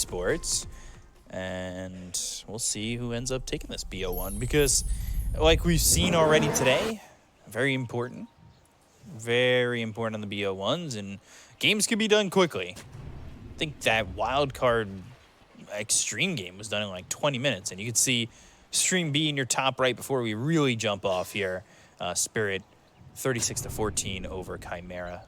Esports. And we'll see who ends up taking this BO1. Because, like we've seen already today, very important. Very important on the BO1s. And games can be done quickly. I think that wildcard extreme game was done in like 20 minutes. And you could see Stream B in your top right before we really jump off here. Spirit 36-14 over Chimera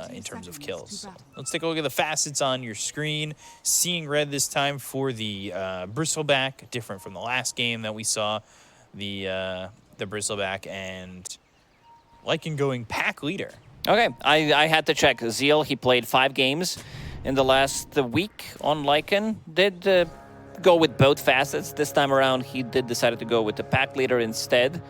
in terms of kills. So let's take a look at the facets on your screen. Seeing red this time for the Bristleback, different from the last game that we saw. The Bristleback, and Lycan going pack leader. Okay, I had to check. Zeal, he played 5 games in the last week on Lycan. Did go with both facets. This time around, he decided to go with the pack leader instead.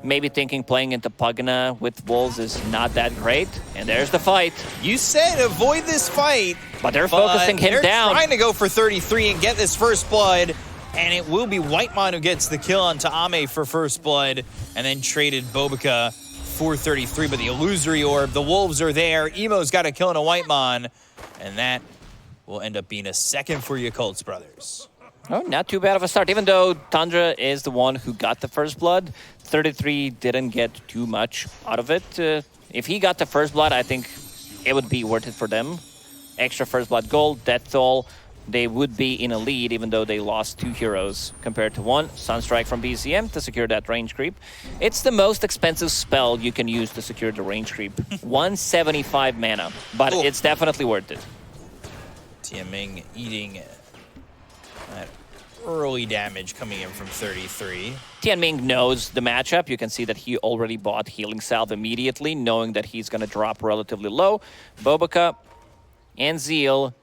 Maybe thinking playing into Pugna with Wolves is not that great. And there's the fight. You said avoid this fight. But they're focusing him down. They're trying to go for 33 and get this first blood. And it will be Whitemon who gets the kill onto Ame for first blood. And then traded Bobica for 33. But the illusory orb, the Wolves are there. Emo's got a kill on a Whitemon. And that will end up being a second for Yakult'S brothers. Oh, not too bad of a start. Even though Tundra is the one who got the first blood, 33 didn't get too much out of it. If he got the first blood, I think it would be worth it for them. Extra first blood gold, death toll. They would be in a lead even though they lost 2 heroes compared to 1. Sunstrike from BZM to secure that range creep. It's the most expensive spell you can use to secure the range creep. 175 mana, but it's definitely worth it. Tianming eating that early damage coming in from 33. Tianming knows the matchup. You can see that he already bought Healing Salve immediately, knowing that he's going to drop relatively low. Bobica and Zeal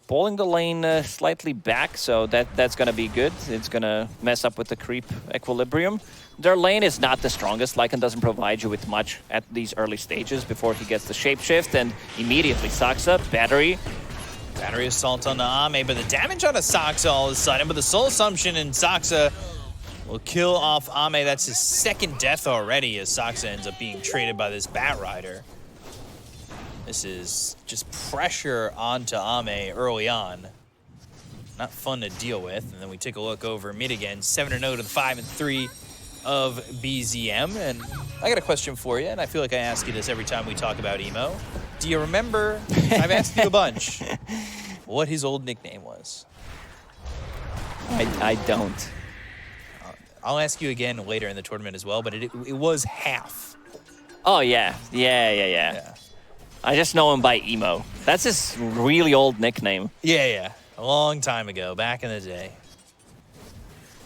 pulling the lane slightly back, so that's going to be good. It's going to mess up with the creep equilibrium. Their lane is not the strongest. Lycan doesn't provide you with much at these early stages before he gets the shapeshift, and immediately Saksa, Battery Assault on the Ame, but the damage on a Saksa all of a sudden, but the Soul Assumption and Saksa will kill off Ame. That's his second death already as Saksa ends up being traded by this Bat Rider. This is just pressure onto Ame early on. Not fun to deal with. And then we take a look over mid again, 7-0 to the 5-3 of BZM. And I got a question for you, and I feel like I ask you this every time we talk about Emo. Do you remember, I've asked you a bunch, what his old nickname was? I don't. I'll ask you again later in the tournament as well, but it was Half. Oh, yeah. Yeah. I just know him by Emo. That's his really old nickname. Yeah. A long time ago, back in the day.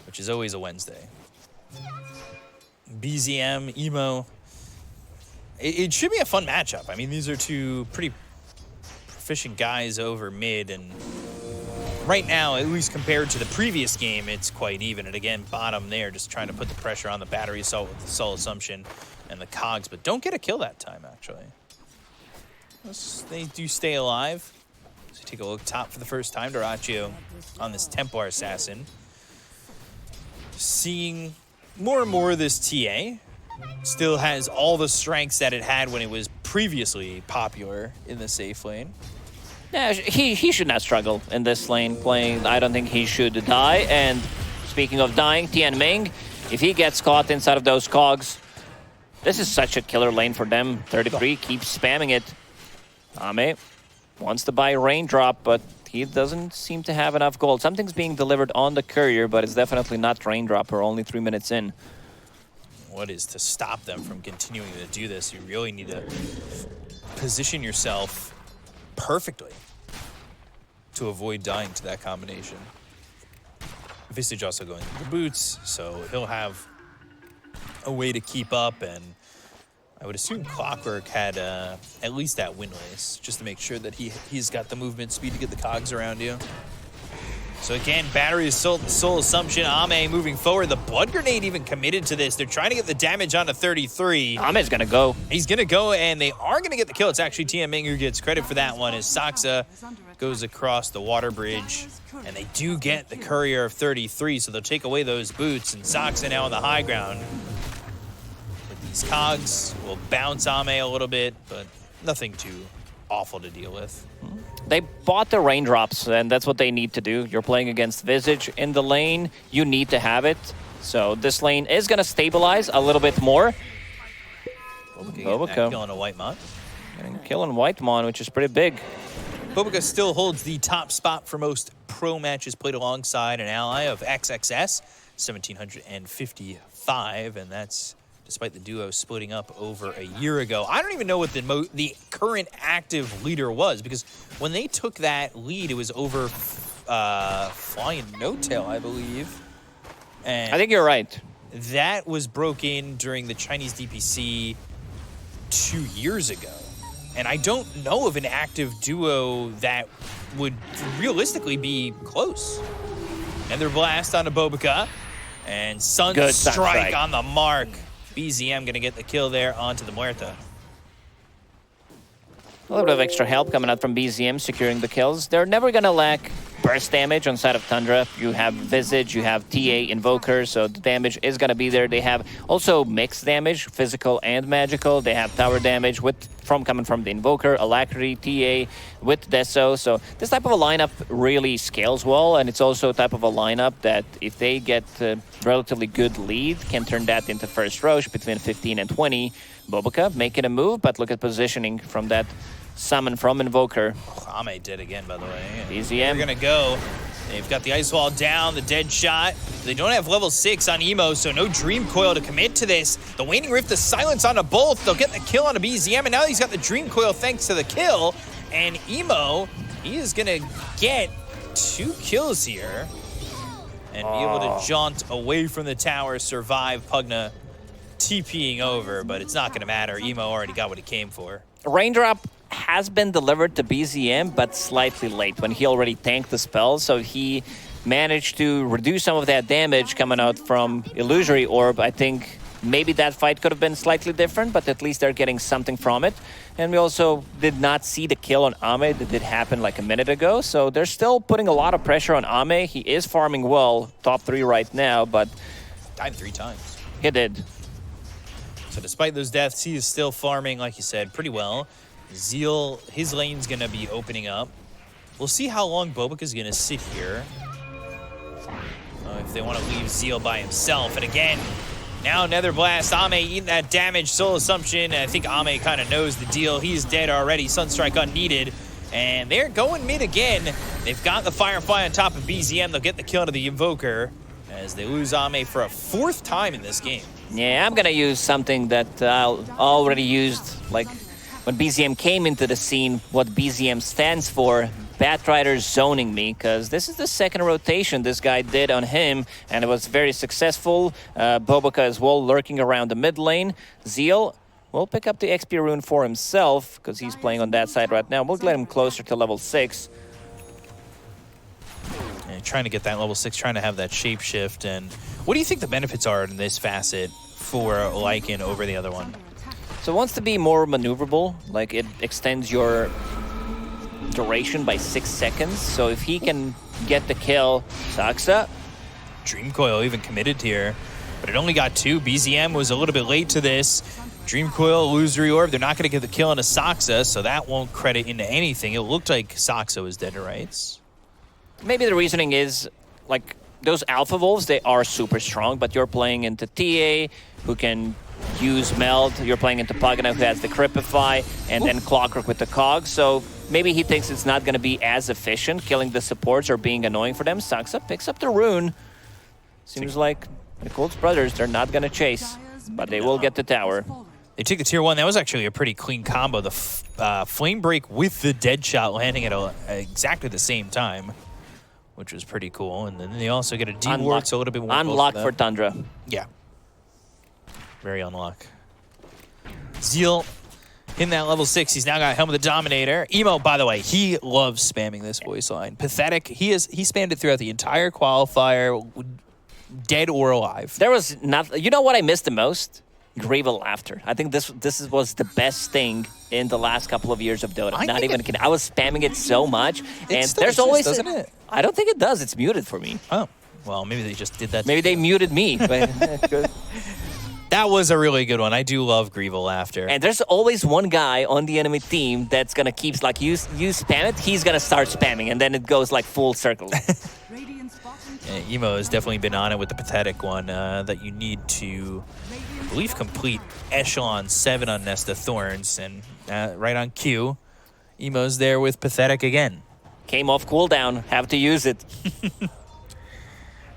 Which is always a Wednesday. BZM, Emo. It should be a fun matchup. I mean, these are two pretty proficient guys over mid, and right now, at least compared to the previous game, it's quite even. And again, bottom there, just trying to put the pressure on the Battery Assault with the Soul Assumption and the Cogs, but don't get a kill that time, actually. They do stay alive. So take a look top for the first time. Doraccio on this Templar Assassin. Seeing more and more of this TA. Still has all the strengths that it had when it was previously popular in the safe lane. Yeah, he should not struggle in this lane playing. I don't think he should die. And speaking of dying, Tianming, if he gets caught inside of those cogs, this is such a killer lane for them. 33 keeps spamming it. Ame wants to buy Raindrop, but he doesn't seem to have enough gold. Something's being delivered on the courier, but it's definitely not Raindrop. We're only 3 minutes in. What is to stop them from continuing to do this? You really need to position yourself perfectly to avoid dying to that combination. Visage also going through the boots, so he'll have a way to keep up, and I would assume Clockwork had at least that win race, just to make sure that he's got the movement speed to get the cogs around you. So again, Battery Assault, Soul Assumption, Ame moving forward. The Blood Grenade even committed to this. They're trying to get the damage onto 33. Ame's gonna go. He's gonna go, and they are gonna get the kill. It's actually Tianming who gets credit for that one as Saksa goes across the water bridge. And they do get the Courier of 33, so they'll take away those boots, and Saksa now on the high ground. But these cogs will bounce Ame a little bit, but nothing too awful to deal with. They bought the raindrops, and that's what they need to do. You're playing against Visage in the lane. You need to have it. So this lane is going to stabilize a little bit more. Bobica killing a white mon. Getting killing white mon, which is pretty big. Bobica still holds the top spot for most pro matches played alongside an ally of XXS, 1,755, and that's despite the duo splitting up over a year ago. I don't even know what the current active leader was, because when they took that lead, it was over Flying No-Tail, I believe. And I think you're right. that was broken during the Chinese DPC 2 years ago. And I don't know of an active duo that would realistically be close. Another blast on a Bobica. And Sunstrike on the mark. BZM gonna get the kill there onto the Muerta. A little bit of extra help coming out from BZM securing the kills. They're never gonna lack burst damage on side of Tundra. You have Visage, you have TA Invoker, so the damage is gonna be there. They have also mixed damage, physical and magical. They have tower damage coming from the Invoker, Alacrity, TA with Deso. So this type of a lineup really scales well, and it's also a type of a lineup that if they get a relatively good lead, can turn that into first Roche between 15 and 20. Bobica making a move, but look at positioning from that summon from Invoker. Oh, Ame dead again, by the way. BZM. They're gonna go. They've got the ice wall down, the dead shot. They don't have level 6 on Emo, so no Dream Coil to commit to this. The Waning Rift, the silence onto both. They'll get the kill on a BZM, and now he's got the Dream Coil thanks to the kill. And Emo, he is gonna get 2 kills here and be able to jaunt away from the tower, survive Pugna TPing over, but it's not gonna matter. Emo already got what he came for. Raindrop has been delivered to BZM, but slightly late when he already tanked the spell, so he managed to reduce some of that damage coming out from Illusory Orb. I think maybe that fight could have been slightly different, but at least they're getting something from it. And we also did not see the kill on Ame that did happen like a minute ago, so they're still putting a lot of pressure on Ame. He is farming well, top 3 right now, but Died 3 times. he did. So despite those deaths, he is still farming, like you said, pretty well. Zeal, his lane's gonna be opening up. We'll see how long Bobica's gonna sit here. If they want to leave Zeal by himself. And again, now Nether Blast, Ame eating that damage, Soul Assumption. And I think Ame kind of knows the deal. He's dead already, Sunstrike unneeded. And they're going mid again. They've got the Firefly on top of BZM. They'll get the kill to the Invoker as they lose Ame for a 4th time in this game. Yeah, I'm gonna use something that I already used, like when BZM came into the scene, what BZM stands for, Batrider zoning me, because this is the 2nd rotation this guy did on him, and it was very successful. Bobica as well lurking around the mid lane. Zeal will pick up the XP rune for himself, because he's playing on that side right now. We'll get him closer to level 6. And trying to get that level 6, trying to have that shapeshift. And what do you think the benefits are in this facet for Lycan over the other one? So it wants to be more maneuverable, like it extends your duration by 6 seconds. So if he can get the kill, Saxa. Dream Coil even committed here, but it only got 2. BZM was a little bit late to this. Dream Coil, Illusory Orb, they're not going to get the kill on a Saxa, so that won't credit into anything. It looked like Saxa was dead to rights. Maybe the reasoning is, like, those Alpha Wolves, they are super strong, but you're playing into TA, who can use Meld, you're playing into Pugna, who has the Cripify, and then Clockwork with the Cog, so maybe he thinks it's not going to be as efficient, killing the supports or being annoying for them. Saxa picks up the rune. Seems like the Yakult'S brothers, they're not going to chase, but they will get the tower. They take the tier 1. That was actually a pretty clean combo. The Flame Break with the Dead Shot landing at exactly the same time, which was pretty cool. And then they also get a D-Ward, so a little bit more unlock for Tundra. Yeah. Very unlock. Zeal in that level 6. He's now got Helm of the Dominator. Emo, by the way, he loves spamming this voice line. Pathetic. He spammed it throughout the entire qualifier, dead or alive. There was not. You know what I missed the most? Grieva laughter. I think this was the best thing in the last couple of years of Dota. Not even kidding. I was spamming it so much, and there's always. Doesn't it? I don't think it does. It's muted for me. Oh, well, maybe they just did that. Maybe they muted me. But That was a really good one. I do love Greevil laughter. And there's always one guy on the enemy team that's gonna keep like you spam it, he's gonna start spamming, and then it goes like full circle. Yeah, Emo has definitely been on it with the pathetic one that you need to, I believe, complete Echelon 7 on Nest of Thorns, and right on cue, Emo's there with pathetic again. Came off cooldown, have to use it.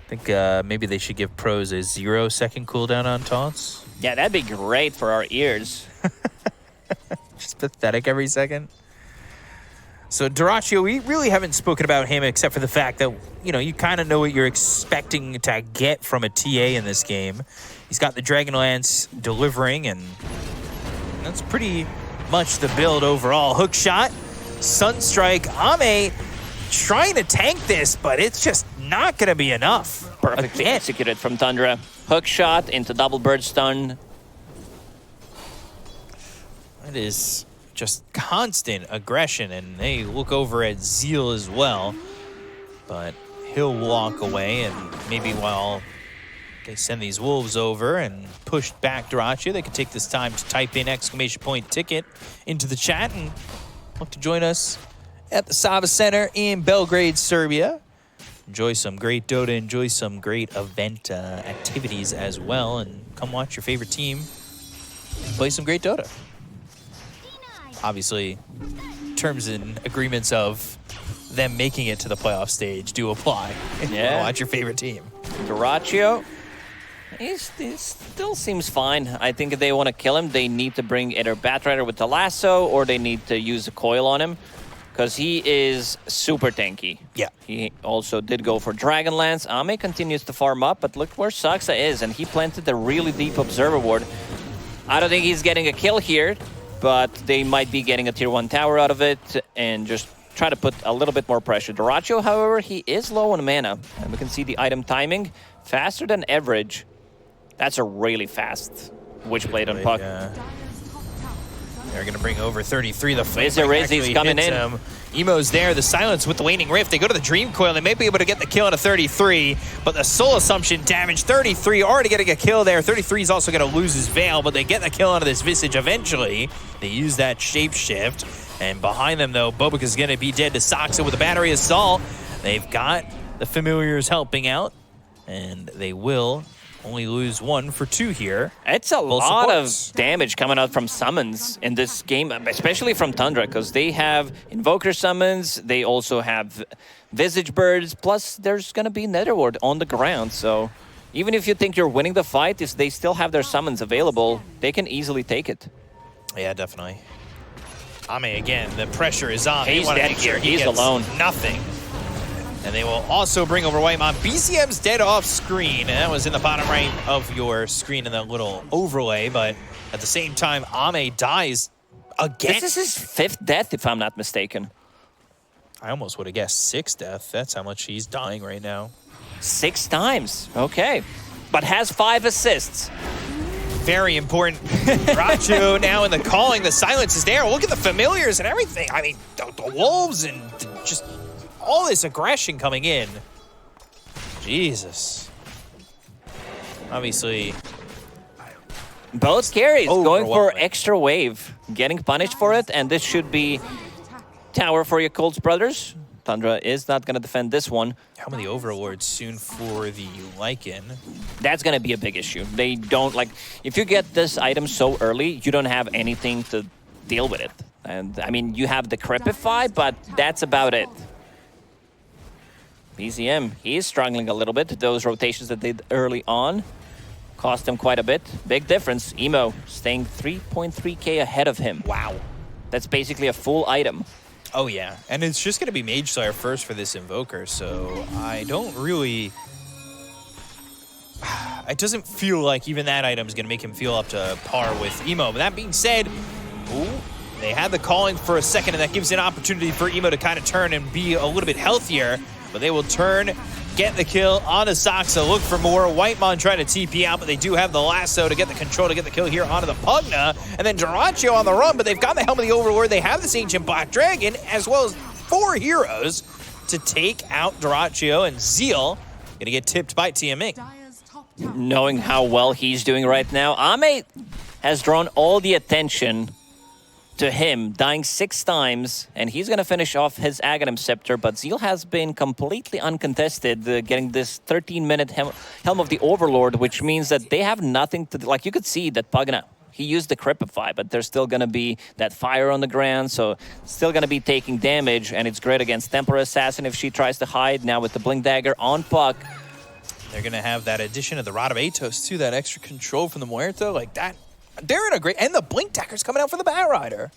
I think maybe they should give pros a 0-second cooldown on taunts. Yeah, that'd be great for our ears. Just pathetic every second. So Dyrachyo, we really haven't spoken about him except for the fact that, you know, you kind of know what you're expecting to get from a TA in this game. He's got the Dragonlance delivering, and that's pretty much the build overall. Hookshot, Sunstrike, Ame trying to tank this, but it's just not going to be enough. Perfectly executed from Tundra. Hook shot into double bird stun. It is just constant aggression, and they look over at Zeal as well. But he'll walk away, and maybe while they send these wolves over and push back Dyrachyo, they could take this time to type in !ticket into the chat and look to join us at the Sava Center in Belgrade, Serbia. Enjoy some great Dota, enjoy some great event activities as well, and come watch your favorite team play some great Dota. Obviously, terms and agreements of them making it to the playoff stage do apply. Yeah. Watch your favorite team. Dyrachyo, he still seems fine. I think if they want to kill him, they need to bring either Batrider with the lasso, or they need to use a coil on him, because he is super tanky. Yeah. He also did go for Dragonlance. Ame continues to farm up, but look where Saksa is, and he planted a really deep Observer Ward. I don't think he's getting a kill here, but they might be getting a tier 1 tower out of it and just try to put a little bit more pressure. Dyrachyo, however, he is low on mana, and we can see the item timing faster than average. That's a really fast Witchblade on puck. They're going to bring over 33. The Fissure is coming in. Him. Emo's there. The silence with the Waning Rift. They go to the Dream Coil. They may be able to get the kill on a 33, but the Soul Assumption damage. 33 already getting a kill there. 33 is also going to lose his Veil, but they get the kill onto this Visage eventually. They use that Shapeshift. And behind them, though, Bobik is going to be dead to Saksa with a Battery Assault. They've got the Familiars helping out, and they will only lose 1 for 2 here. It's a lot of damage coming out from summons in this game, especially from Tundra, because they have Invoker summons, they also have Visage Birds, plus there's going to be Netherward on the ground. So even if you think you're winning the fight, if they still have their summons available, they can easily take it. Yeah, definitely. Ame again, the pressure is on. He's dead here. He's alone. Nothing. And they will also bring over Whitemon. BCM's dead off screen. And that was in the bottom right of your screen in that little overlay. But at the same time, Ame dies again. This is his 5th death, if I'm not mistaken. I almost would have guessed 6th death. That's how much he's dying right now. 6 times. Okay. But has 5 assists. Very important. Dyrachyo now in the calling. The silence is there. Look at the Familiars and everything. I mean, the Wolves and just all this aggression coming in. Jesus. Obviously. Both carries going for extra wave, getting punished for it, and this should be tower for Yakult'S brothers. Tundra is not going to defend this one. How many overlords soon for the Lycan? That's going to be a big issue. They don't, like, if you get this item so early, you don't have anything to deal with it. And, I mean, you have the Crepify, but that's about it. BZM, he is struggling a little bit. Those rotations that they did early on cost him quite a bit. Big difference. Emo staying 3.3k ahead of him. Wow. That's basically a full item. Oh, yeah. And it's just going to be Mage Slayer first for this Invoker, so I don't really... It doesn't feel like even that item is going to make him feel up to par with Emo. But that being said, they had the calling for a second, and that gives an opportunity for Emo to kind of turn and be a little bit healthier. But they will turn, get the kill onto Saksa, look for more. Whitemon trying to TP out, but they do have the lasso to get the control, to get the kill here onto the Pugna. And then Dyrachyo on the run, but they've got the Helm of the Overlord. They have this Ancient Black Dragon, as well as 4 heroes to take out Dyrachyo, and Zeal gonna get tipped by TMing. knowing how well he's doing right now. Ame has drawn all the attention to him, dying 6 times, and he's going to finish off his Aghanim Scepter, but Zeal has been completely uncontested, getting this 13-minute Helm of the Overlord, which means that they have nothing to... Like, you could see that Pagana, he used the Cripify, but there's still going to be that fire on the ground, so still going to be taking damage, and it's great against Templar Assassin if she tries to hide. Now with the Blink Dagger on Puck. They're going to have that addition of the Rod of Atos, too, that extra control from the Muerto, like that. They're in a great... And the Blink Dagger's coming out for the Bat Rider.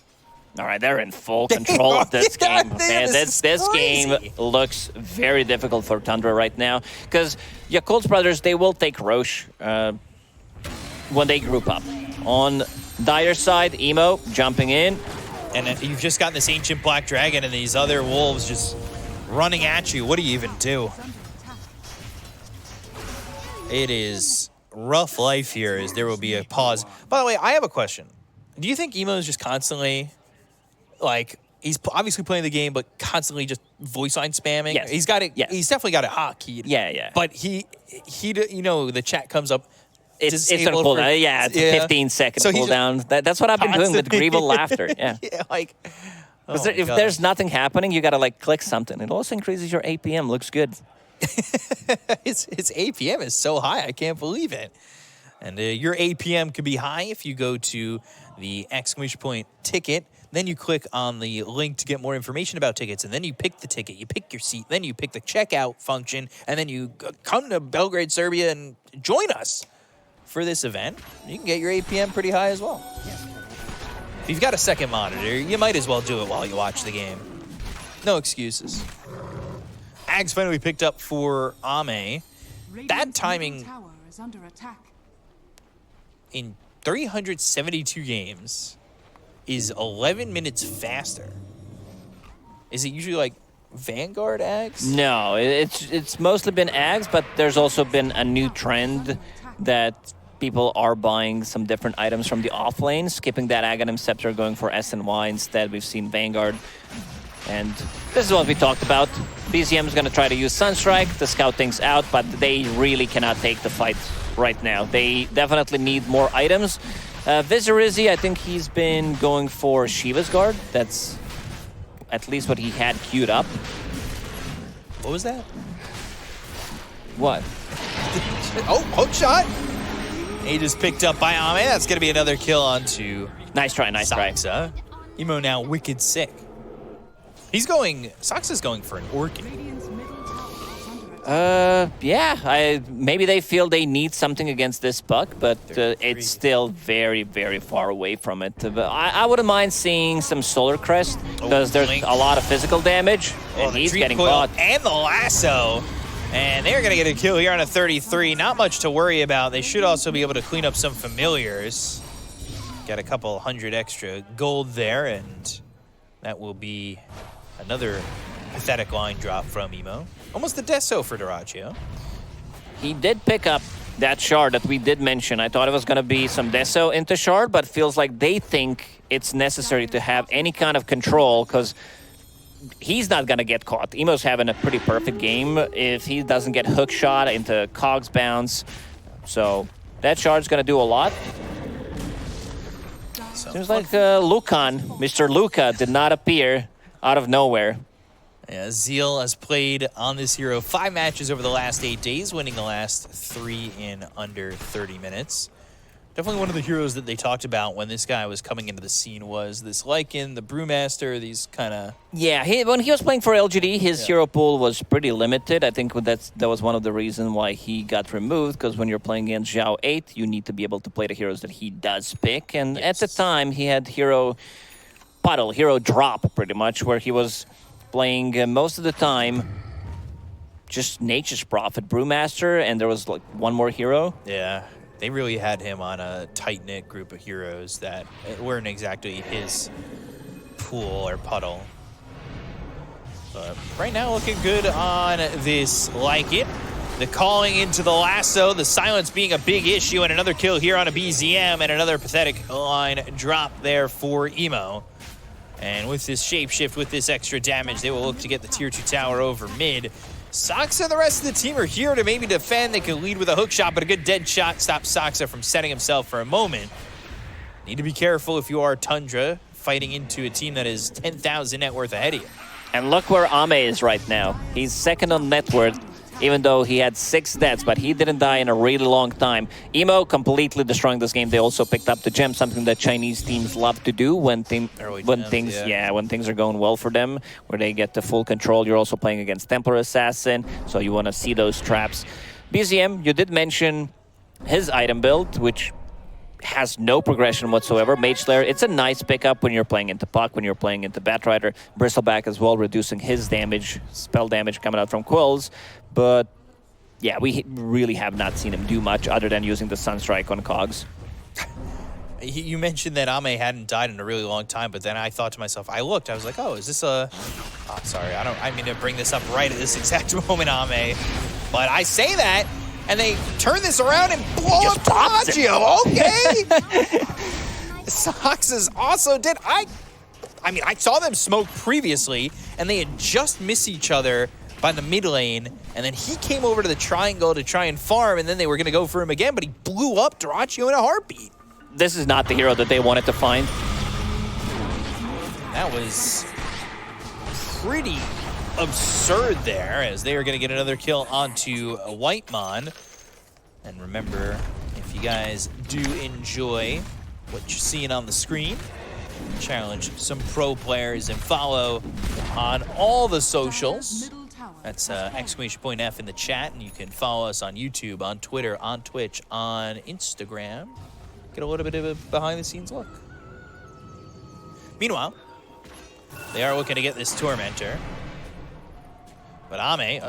All right, they're in full control of this game. Man, this game looks very difficult for Tundra right now, because Yakult'S brothers, they will take Roche when they group up. On Dire side, Emo jumping in. And you've just got this Ancient Black Dragon and these other wolves just running at you. What do you even do? It is rough life here, as there will be a pause. By the way, I have a question. Do you think Emo is just constantly, like, he's obviously playing the game, but constantly just voice line spamming? Yes. He's got it. Yes. He's definitely got it hotkeyed. Yeah. But he, you know, the chat comes up. It's on cooldown. Yeah, it's a 15-second cooldown. That's what I've been doing with Grieval Laughter. Yeah. Like, if there's nothing happening, you got to, like, click something. It also increases your APM. Looks good. His APM is so high, I can't believe it. And your APM could be high if you go to the !point ticket. Then you click on the link to get more information about tickets, and then you pick the ticket, you pick your seat, then you pick the checkout function, and then you come to Belgrade, Serbia, and join us for this event. You can get your APM pretty high as well. If you've got a second monitor, you might as well do it while you watch the game. No excuses. Ags finally picked up for Ame. That timing in 372 games is 11 minutes faster. Is it usually like Vanguard Ags? No, it's mostly been Ags, but there's also been a new trend that people are buying some different items from the off lane, skipping that Aghanim Scepter, going for SNY instead. We've seen Vanguard. And this is what we talked about. BZM is going to try to use Sunstrike to scout things out, but they really cannot take the fight right now. They definitely need more items. Vizorizzi, I think he's been going for Shiva's Guard. That's at least what he had queued up. What was that? What? Oh, hook shot. He just picked up by Ame. That's going to be another kill onto Nice try. Saksa. Emo now wicked sick. Saksa's going for an Orchid. Yeah, maybe they feel they need something against this Puck, but it's still very, very far away from it. But I wouldn't mind seeing some Solar Crest, because there's a lot of physical damage, and he's getting caught. And the lasso. And they're going to get a kill here on a 33. Not much to worry about. They should also be able to clean up some familiars. Got a couple hundred extra gold there, and that will be another pathetic line drop from Emo. Almost the Deso for Dyrachyo. He did pick up that shard that we did mention. I thought it was going to be some Deso into shard, but feels like they think it's necessary to have any kind of control, because he's not going to get caught. Emo's having a pretty perfect game if he doesn't get hook shot into Cogs bounce. So that shard's going to do a lot. Seems like Lucan, Mr. Luca, did not appear out of nowhere. Yeah, Zeal has played on this hero 5 matches over the last 8 days, winning the last 3 in under 30 minutes. Definitely one of the heroes that they talked about when this guy was coming into the scene was this Lycan, the Brewmaster, these kind of... Yeah, when he was playing for LGD, his hero pool was pretty limited. I think that was one of the reasons why he got removed, because when you're playing against Zhao 8, you need to be able to play the heroes that he does pick. And at the time, he had hero puddle, hero drop, pretty much, where he was playing most of the time just Nature's Prophet, Brewmaster, and there was like one more hero. Yeah. They really had him on a tight-knit group of heroes that weren't exactly his pool or puddle. But right now, looking good on this Like It. The calling into the lasso, the silence being a big issue, and another kill here on a BZM, and another pathetic line drop there for Emo. And with this shapeshift, with this extra damage, they will look to get the tier 2 tower over mid. Saksa and the rest of the team are here to maybe defend. They can lead with a hook shot, but a good dead shot stops Saksa from setting himself for a moment. Need to be careful if you are Tundra, fighting into a team that is 10,000 net worth ahead of you. And look where Ame is right now. He's second on net worth, even though he had 6 deaths, but he didn't die in a really long time. Emo completely destroying this game. They also picked up the gem, something that Chinese teams love to do when things are going well for them, where they get the full control. You're also playing against Templar Assassin, so you want to see those traps. BZM, you did mention his item build, which has no progression whatsoever. Mage Slayer, it's a nice pickup when you're playing into Puck, when you're playing into Batrider. Bristleback as well, reducing his damage, spell damage coming out from Quills. But yeah, we really have not seen him do much other than using the Sunstrike on Cogs. You mentioned that Ame hadn't died in a really long time, but then I thought to myself, I was like, oh, is this a... Oh, sorry, I mean to bring this up right at this exact moment, Ame. But I say that, and they turn this around and blow up Tachio. Okay. Sox also did. I mean, I saw them smoke previously, and they had just missed each other by the mid lane, and then he came over to the triangle to try and farm, and then they were going to go for him again, but he blew up Dyrachyo in a heartbeat. This is not the hero that they wanted to find. That was pretty absurd there, as they are going to get another kill onto Whitemon. And remember, if you guys do enjoy what you're seeing on the screen, challenge some pro players and follow on all the socials. That's !F in the chat, and you can follow us on YouTube, on Twitter, on Twitch, on Instagram. Get a little bit of a behind-the-scenes look. Meanwhile, they are looking to get this Tormentor. But Ame...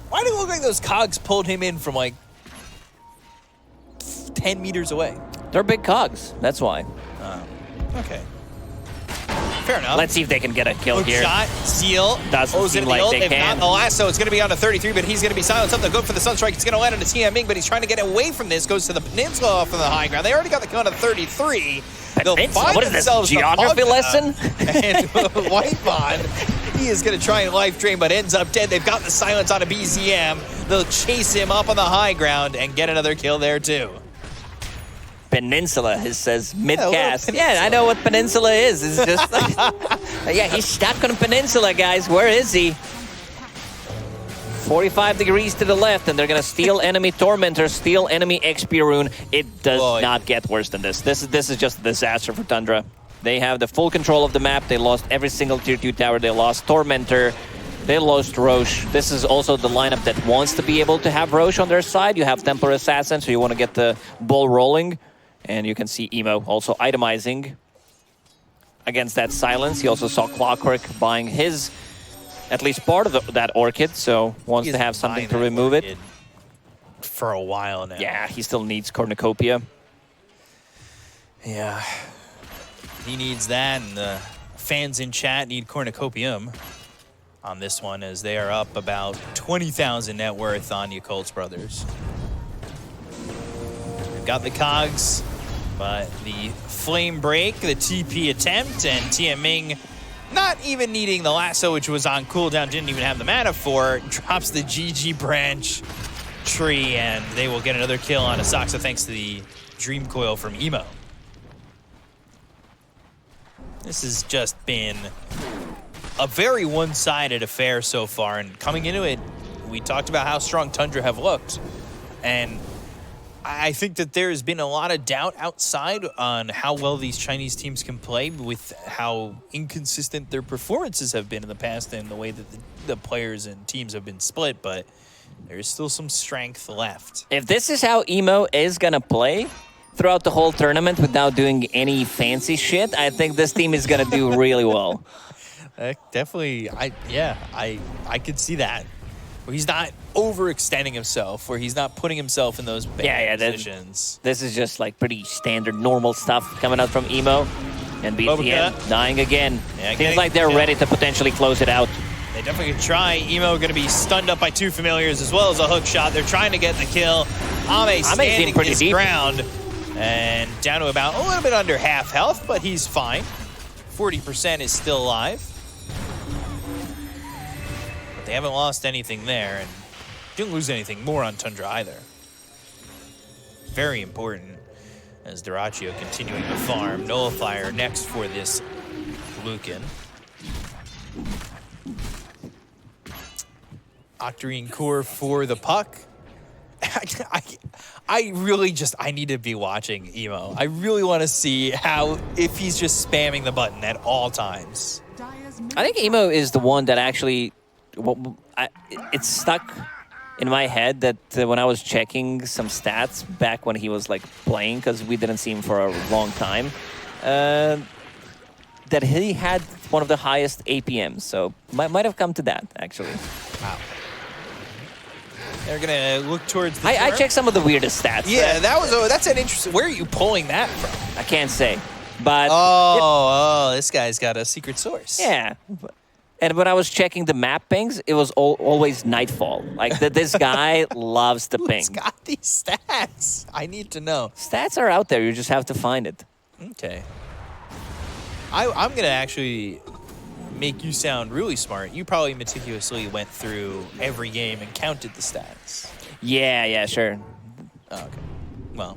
Why do it look like those cogs pulled him in from, like, 10 meters away? They're big cogs, that's why. Okay. Fair enough. Let's see if they can get a kill here. Shot, Seal. Doesn't seem like they can. Not the lasso, it's going to be on to 33, but he's going to be silenced up. They'll go for the Sunstrike. It's going to land on a TMing, but he's trying to get away from this. Goes to the Peninsula off of the high ground. They already got the kill on to 33. They'll find what is this, themselves geography lesson? And Whitemon, he is going to try and life drain, but ends up dead. They've got the silence on a BZM. They'll chase him up on the high ground and get another kill there too. Peninsula, it says mid-cast. Yeah, I know what Peninsula is. It's just like, yeah, he's stuck on Peninsula, guys. Where is he? 45 degrees to the left, and they're going to steal enemy Tormentor, steal enemy XP Rune. It does not get worse than this. This is just a disaster for Tundra. They have the full control of the map. They lost every single tier 2 tower. They lost Tormentor. They lost Roche. This is also the lineup that wants to be able to have Roche on their side. You have Templar Assassin, so you want to get the ball rolling. And you can see Emo also itemizing against that silence. He also saw Clockwork buying his, at least part of that Orchid, so wants to have something to remove it. For a while now. Yeah, he still needs Cornucopia. Yeah, he needs that, and the fans in chat need Cornucopium on this one, as they are up about 20,000 net worth on Yakult'S brothers. They've got the cogs, but the flame break, the TP attempt, and TMing not even needing the lasso, which was on cooldown, didn't even have the mana for, drops the GG branch tree, and they will get another kill on Asaxa thanks to the Dream Coil from Emo. This has just been a very one-sided affair so far, and coming into it, we talked about how strong Tundra have looked, and I think that there has been a lot of doubt outside on how well these Chinese teams can play with how inconsistent their performances have been in the past and the way that the players and teams have been split, but there's still some strength left. If this is how Emo is going to play throughout the whole tournament without doing any fancy shit, I think this team is going to do really well. Definitely, I could see that. Where he's not overextending himself, where he's not putting himself in those bad positions. This is just like pretty standard, normal stuff coming out from Emo. And BTN dying again. Yeah, seems like they're ready to potentially close it out. They definitely could try. Emo going to be stunned up by 2 familiars as well as a hook shot. They're trying to get the kill. Ame standing his ground and down to about a little bit under half health, but he's fine. 40% is still alive. They haven't lost anything there, and didn't lose anything more on Tundra either. Very important as Dyrachyo continuing to farm. Nullifier next for this Lucan. Octarine Core for the puck. I really just, I need to be watching Emo. I really want to see if he's just spamming the button at all times. I think Emo is the one that actually, it's stuck in my head that when I was checking some stats back when he was like playing, because we didn't see him for a long time, that he had one of the highest APMs. So might have come to that actually. Wow. They're gonna look towards the I checked some of the weirdest stats. Yeah, that's an interesting. Where are you pulling that from? I can't say, but this guy's got a secret source. yeah. And when I was checking the map pings, it was always nightfall. Like this guy loves the ping. Who's got these stats? I need to know. Stats are out there. You just have to find it. Okay. I'm gonna actually make you sound really smart. You probably meticulously went through every game and counted the stats. Yeah, sure. Oh, okay. Well.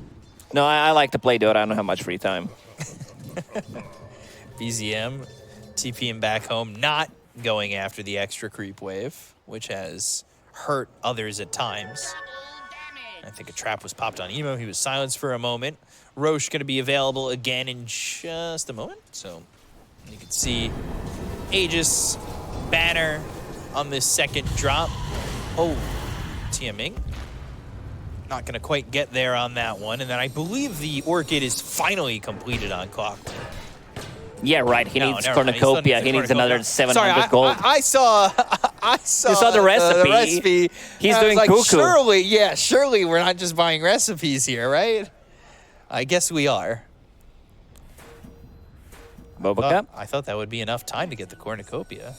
No, I like to play Dota. I don't have much free time. BZM, TPing back home, not going after the extra creep wave, which has hurt others at times. I think a trap was popped on Emo. He was silenced for a moment. Roche going to be available again in just a moment. So you can see Aegis banner on this second drop. Oh, TMing. Not going to quite get there on that one. And then I believe the Orchid is finally completed on clock. Yeah, right. He needs cornucopia. He needs another 700 gold. I saw You saw the recipe. He's doing like, cuckoo. Surely we're not just buying recipes here, right? I guess we are. Boba I thought that would be enough time to get the cornucopia.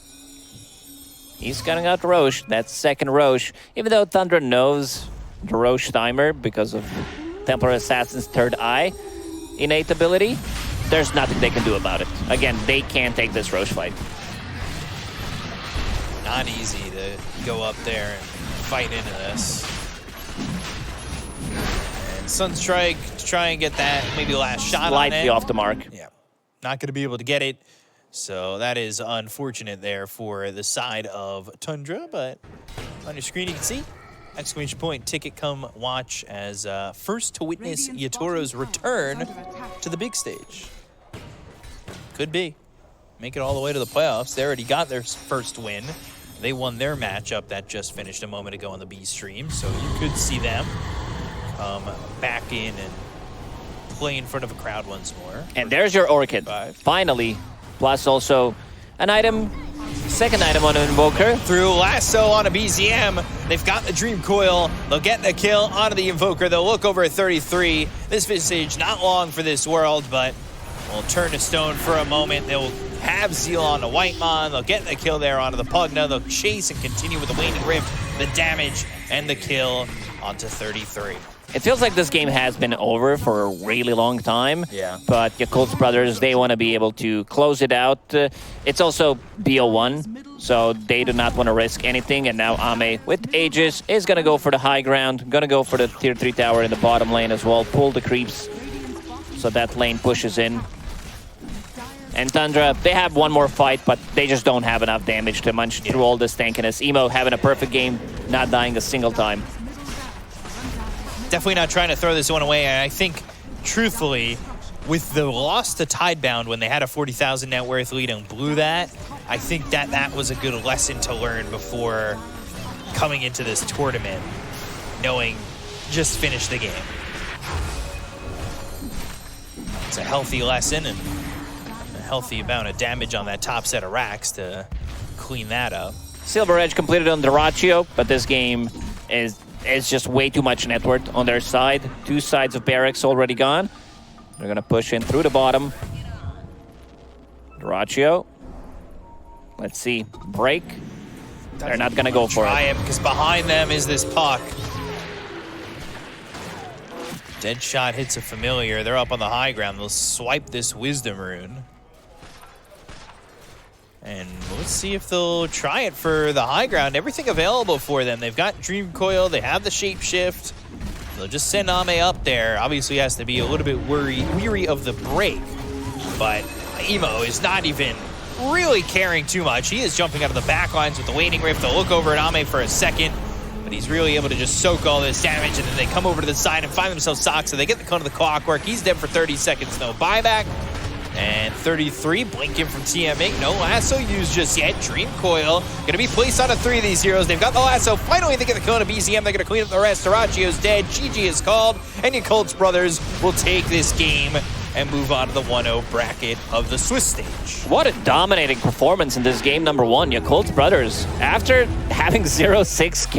He's cutting out Roche. That's second Roche. Even though Tundra knows the Roche timer because of Templar Assassin's third eye innate ability, there's nothing they can do about it. Again, they can't take this Roche fight. Not easy to go up there and fight into this. And Sunstrike to try and get that maybe last shot Slightly on it. off the mark. Yeah, not going to be able to get it. So that is unfortunate there for the side of Tundra. But on your screen you can see exclamation point ticket come watch as first to witness Yatoro's return to the big stage. Could be. Make it all the way to the playoffs. They already got their first win. They won their matchup that just finished a moment ago on the B stream. So you could see them come back in and play in front of a crowd once more. And there's your Orchid. Finally. Plus also an item, second item on an Invoker. Through Lasso on a BZM. They've got the Dream Coil. They'll get the kill onto the Invoker. They'll look over at 33. This Visage not long for this world, but will turn to stone for a moment. They'll have Zeal on the Whitemon. They'll get the kill there onto the Pugna. They'll chase and continue with the Waning Rift, the damage, and the kill onto 33. It feels like this game has been over for a really long time. Yeah. But Yakult'S brothers, they want to be able to close it out. It's also BO1, so they do not want to risk anything. And now Ame, with Aegis, is going to go for the high ground. Going to go for the tier 3 tower in the bottom lane as well. Pull the creeps so that lane pushes in. And Tundra, they have one more fight, but they just don't have enough damage to munch through all this tankiness. Emo having a perfect game, not dying a single time. Definitely not trying to throw this one away. And I think, truthfully, with the loss to Tidebound when they had a 40,000 net worth lead and blew that, I think that was a good lesson to learn before coming into this tournament, knowing just finish the game. It's a healthy lesson and a healthy amount of damage on that top set of racks to clean that up. Silver Edge completed on Dyrachyo, but this game is just way too much net worth on their side. Two sides of barracks already gone. They're going to push in through the bottom. Dyrachyo. Let's see. Break. They're not going to go for it. Because behind them is this puck. Deadshot hits a familiar. They're up on the high ground. They'll swipe this Wisdom Rune. And let's see if they'll try it for the high ground. Everything available for them. They've got Dream Coil. They have the Shapeshift. They'll just send Ame up there. Obviously has to be a little bit weary of the break. But Emo is not even really caring too much. He is jumping out of the back lines with the Waning Rift. They'll look over at Ame for a second. But he's really able to just soak all this damage. And then they come over to the side and find themselves Sox. So they get the Cone of the Clockwork. He's dead for 30 seconds. No buyback. And 33, blinking from TM8. No lasso used just yet. Dream Coil going to be placed on 3 of these heroes. They've got the lasso. Finally, they get the Cone of BZM. They're going to clean up the rest. Tarachio's dead. GG is called. And Yakult'S brothers will take this game and move on to the 1-0 bracket of the Swiss stage. What a dominating performance in this game number 1. Yakult'S brothers, after having 0-6